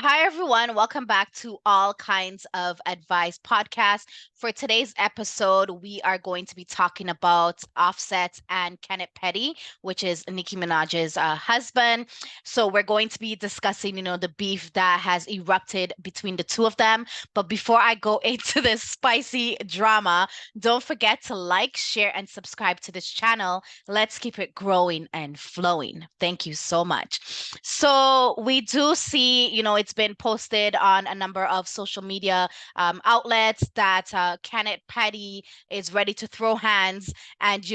Hi, everyone. Welcome back to All Kinds of Advice podcast. For today's episode, we are going to be talking about Offset and Kenneth Petty, which is Nicki Minaj's husband. So we're going to be discussing, the beef that has erupted between the two of them. But before I go into this spicy drama, don't forget to like, share, and subscribe to this channel. Let's keep it growing and flowing. Thank you so much. So we do see, it's been posted on a number of social media outlets that Kenneth Petty is ready to throw hands and,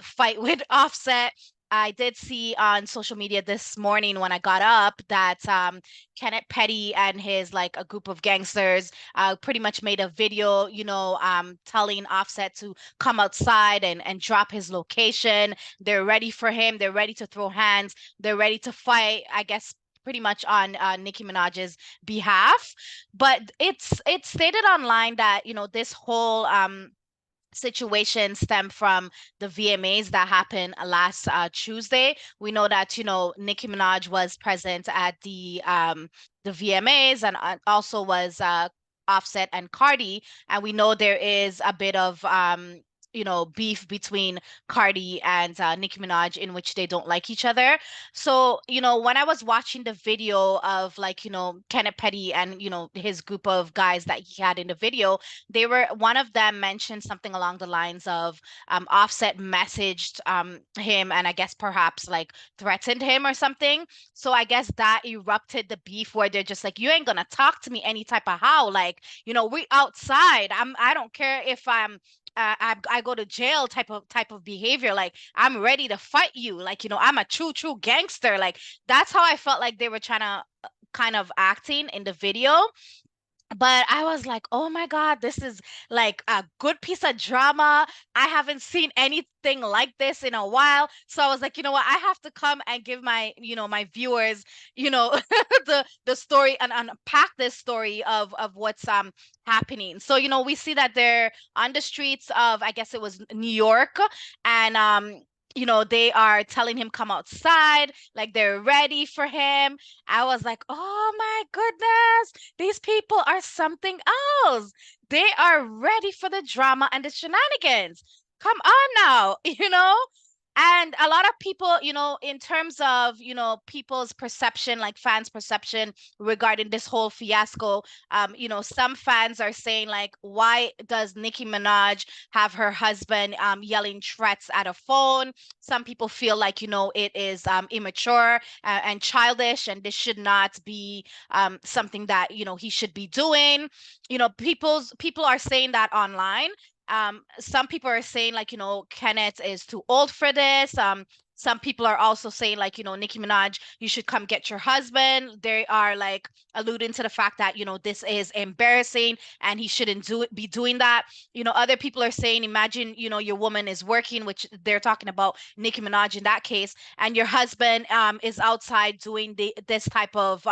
fight with Offset. I did see on social media this morning when I got up that Kenneth Petty and his like a group of gangsters pretty much made a video, telling Offset to come outside and drop his location. They're ready for him. They're ready to throw hands. They're ready to fight, I guess, pretty much on Nicki Minaj's behalf. But it's stated online that, this whole situation stemmed from the VMAs that happened last Tuesday. We know that, Nicki Minaj was present at the VMAs and also was Offset and Cardi, and we know there is a bit of beef between Cardi and Nicki Minaj in which they don't like each other. So, when I was watching the video of like, Kenneth Petty and, his group of guys that he had in the video, one of them mentioned something along the lines of Offset messaged him and I guess perhaps like threatened him or something. So I guess that erupted the beef where they're just like, you ain't gonna talk to me any type of how. Like, we outside. I don't care if I go to jail type of behavior. Like I'm ready to fight you. Like, I'm a true gangster. Like that's how I felt like they were trying to kind of acting in the video. But I was like, oh my God, this is like a good piece of drama. I haven't seen anything like this in a while. So I was like, you know what? I have to come and give my viewers, the story and unpack this story of what's happening. So, we see that they're on the streets of, I guess it was New York, and they are telling him come outside, like they're ready for him. I was like, oh my goodness, these people are something else. They are ready for the drama and the shenanigans. Come on now, And a lot of people, in terms of, people's perception, like fans' perception regarding this whole fiasco, some fans are saying, like, why does Nicki Minaj have her husband yelling threats at a phone? Some people feel like, it is immature and childish, and this should not be something that, he should be doing. People are saying that online. Some people are saying like, Kenneth is too old for this. Some people are also saying like, Nicki Minaj, you should come get your husband. They are like alluding to the fact that, this is embarrassing and he shouldn't be doing that. Other people are saying, imagine, your woman is working, which they're talking about Nicki Minaj in that case, and your husband is outside doing this type of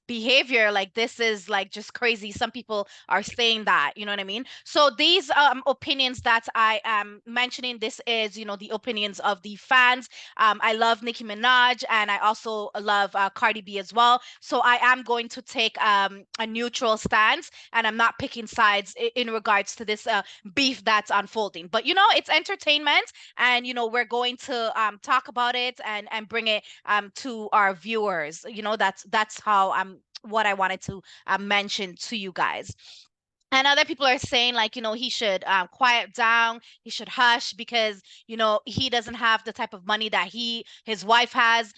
behavior. Like this is like just crazy. Some people are saying that, you know what I mean? So these opinions that I am mentioning, this is, the opinions of the fans. I love Nicki Minaj and I also love Cardi B as well. So I am going to take a neutral stance and I'm not picking sides in regards to this beef that's unfolding. But it's entertainment, and we're going to talk about it and bring it to our viewers. That's how I'm what I wanted to mention to you guys. And other people are saying like, he should quiet down, he should hush because, he doesn't have the type of money that his wife has.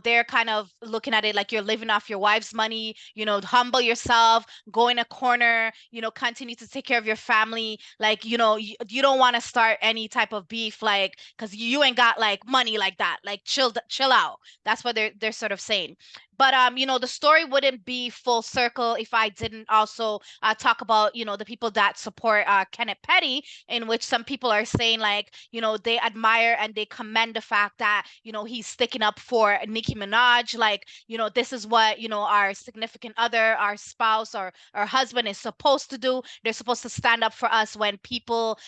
They're kind of looking at it like you're living off your wife's money, humble yourself, go in a corner, continue to take care of your family. Like, you don't want to start any type of beef, like, because you ain't got like money like that. Like chill out. That's what they're sort of saying. But the story wouldn't be full circle if I didn't also talk about, the people that support Kenneth Petty, in which some people are saying like, they admire and they commend the fact that, he's sticking up for Nicki Minaj. Like, this is what, our significant other, our spouse or our husband is supposed to do. They're supposed to stand up for us when people,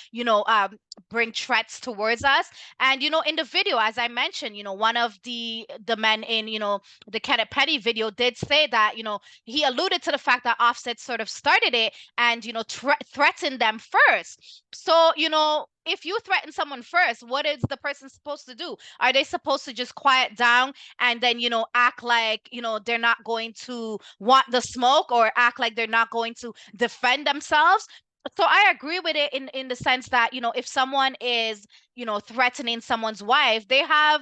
bring threats towards us. And, in the video, as I mentioned, one of the men in, the Kenneth Petty video did say that, he alluded to the fact that Offset sort of started it and, threatened them first. So, if you threaten someone first, what is the person supposed to do? Are they supposed to just quiet down and then, act like, they're not going to want the smoke, or act like they're not going to defend themselves? So I agree with it in the sense that, if someone is, threatening someone's wife, they have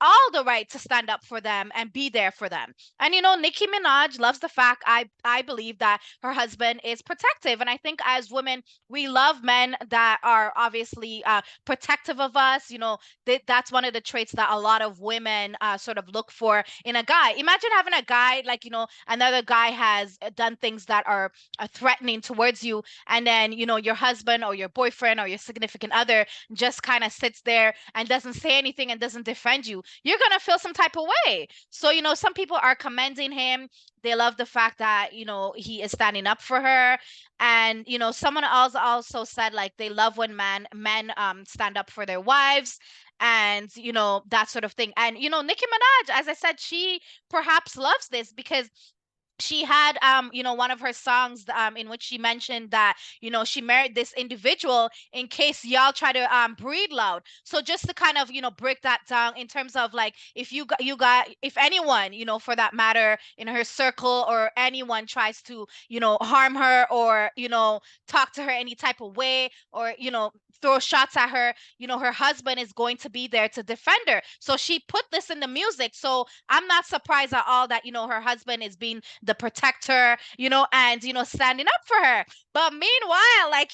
all the right to stand up for them and be there for them. And Nicki Minaj loves the fact, I believe, that her husband is protective. And I think as women, we love men that are obviously protective of us. That's one of the traits that a lot of women sort of look for in a guy. Imagine having a guy like, another guy has done things that are threatening towards you, and then your husband or your boyfriend or your significant other just kind of sits there and doesn't say anything and doesn't defend you. You're going to feel some type of way. So, some people are commending him. They love the fact that, he is standing up for her. And, someone else also said, like, they love when men stand up for their wives and, that sort of thing. And, Nicki Minaj, as I said, she perhaps loves this because she had one of her songs in which she mentioned that she married this individual in case y'all try to breathe loud. So just to kind of break that down in terms of, like, if you got if anyone, for that matter, in her circle or anyone tries to harm her, or talk to her any type of way, or throw shots at her, her husband is going to be there to defend her. So she put this in the music. So I'm not surprised at all that her husband is being the protector, and standing up for her. But meanwhile, like,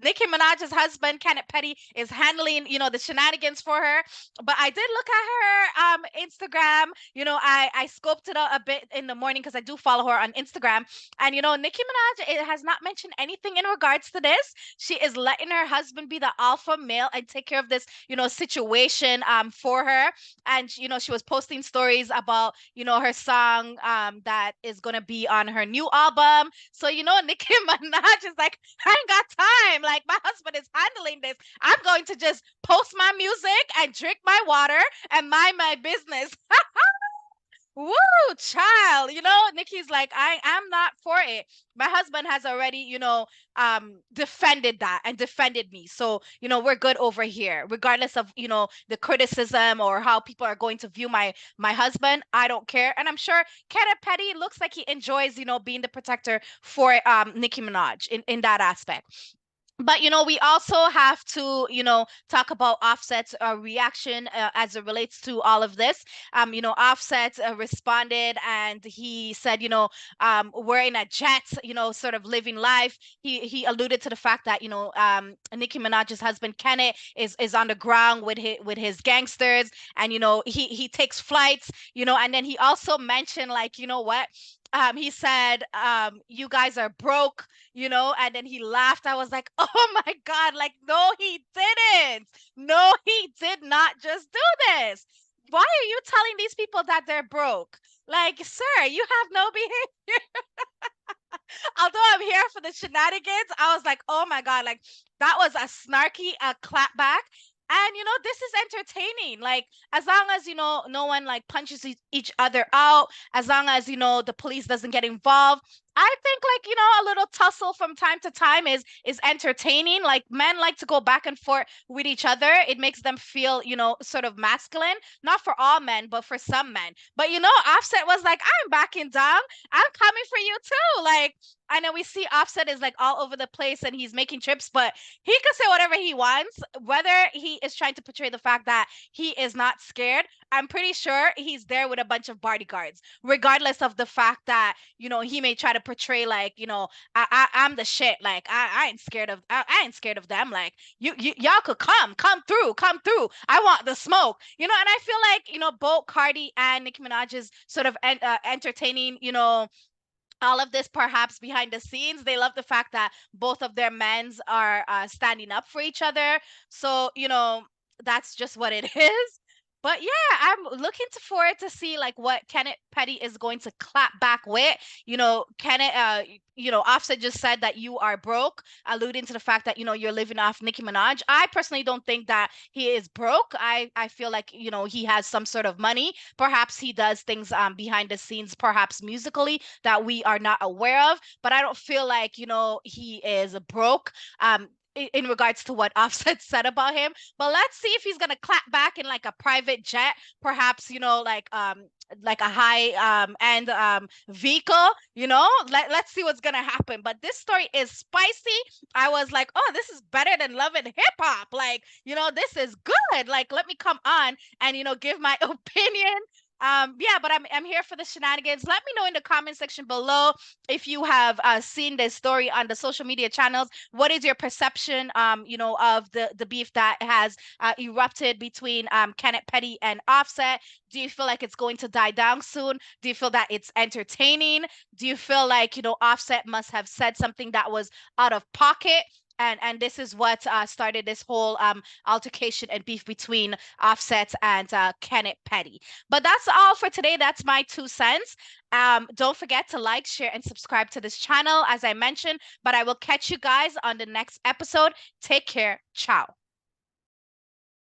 Nicki Minaj's husband, Kenneth Petty, is handling, the shenanigans for her. But I did look at her Instagram. I scoped it out a bit in the morning because I do follow her on Instagram. And Nicki Minaj, it has not mentioned anything in regards to this. She is letting her husband be the alpha male and take care of this, situation for her. And she was posting stories about her song that is gonna be on her new album. So Nicki Minaj is like, I ain't got time. Like, my husband is handling this. I'm going to just post my music and drink my water and mind my business. Woo, child. Nikki's like, I am not for it. My husband has already, defended that and defended me. So, we're good over here. Regardless of, the criticism or how people are going to view my husband, I don't care. And I'm sure Kenneth Petty looks like he enjoys, being the protector for Nicki Minaj in that aspect. But we also have to talk about Offset's reaction as it relates to all of this. Offset responded and he said, we're in a jet, sort of living life. He alluded to the fact that Nicki Minaj's husband Kenneth is on the ground with his gangsters, and he takes flights, and then he also mentioned, like, what, he said, you guys are broke, and then he laughed. I was like, oh my God, like, no, he didn't. No, he did not just do this. Why are you telling these people that they're broke? Like, sir, you have no behavior. Although I'm here for the shenanigans, I was like, oh my God, like, that was a snarky clapback. And this is entertaining. Like, as long as no one like punches each other out, as long as the police doesn't get involved, I think, like, a little tussle from time to time is entertaining. Like, men like to go back and forth with each other. It makes them feel, sort of masculine. Not for all men, but for some men. But Offset was like, I'm backing down. I'm coming for you too. Like, I know we see Offset is like all over the place and he's making trips, but he can say whatever he wants, whether he is trying to portray the fact that he is not scared. I'm pretty sure he's there with a bunch of bodyguards, regardless of the fact that, he may try to portray, like, I'm the shit. Like, I ain't scared of, I ain't scared of them. Like, y'all could come through. I want the smoke, and I feel like, both Cardi and Nicki Minaj is sort of entertaining, all of this perhaps behind the scenes. They love the fact that both of their men's are standing up for each other. So, that's just what it is. But yeah, I'm looking forward to see like what Kenneth Petty is going to clap back with. Kenneth, Offset just said that you are broke, alluding to the fact that you're living off Nicki Minaj. I personally don't think that he is broke. I feel like he has some sort of money. Perhaps he does things behind the scenes, perhaps musically that we are not aware of. But I don't feel like he is broke. In regards to what Offset said about him. But let's see if he's gonna clap back in like a private jet, perhaps, like a high end vehicle, let's see what's gonna happen. But this story is spicy. I was like, oh, this is better than Love and Hip Hop. Like, this is good. Like, let me come on and give my opinion. Yeah, but I'm here for the shenanigans. Let me know in the comment section below if you have seen this story on the social media channels. What is your perception, of the beef that has erupted between Kenneth Petty and Offset? Do you feel like it's going to die down soon? Do you feel that it's entertaining? Do you feel like Offset must have said something that was out of pocket? And this is what started this whole altercation and beef between Offset and Kenneth Petty. But that's all for today. That's my 2 cents. Don't forget to like, share, and subscribe to this channel, as I mentioned. But I will catch you guys on the next episode. Take care. Ciao.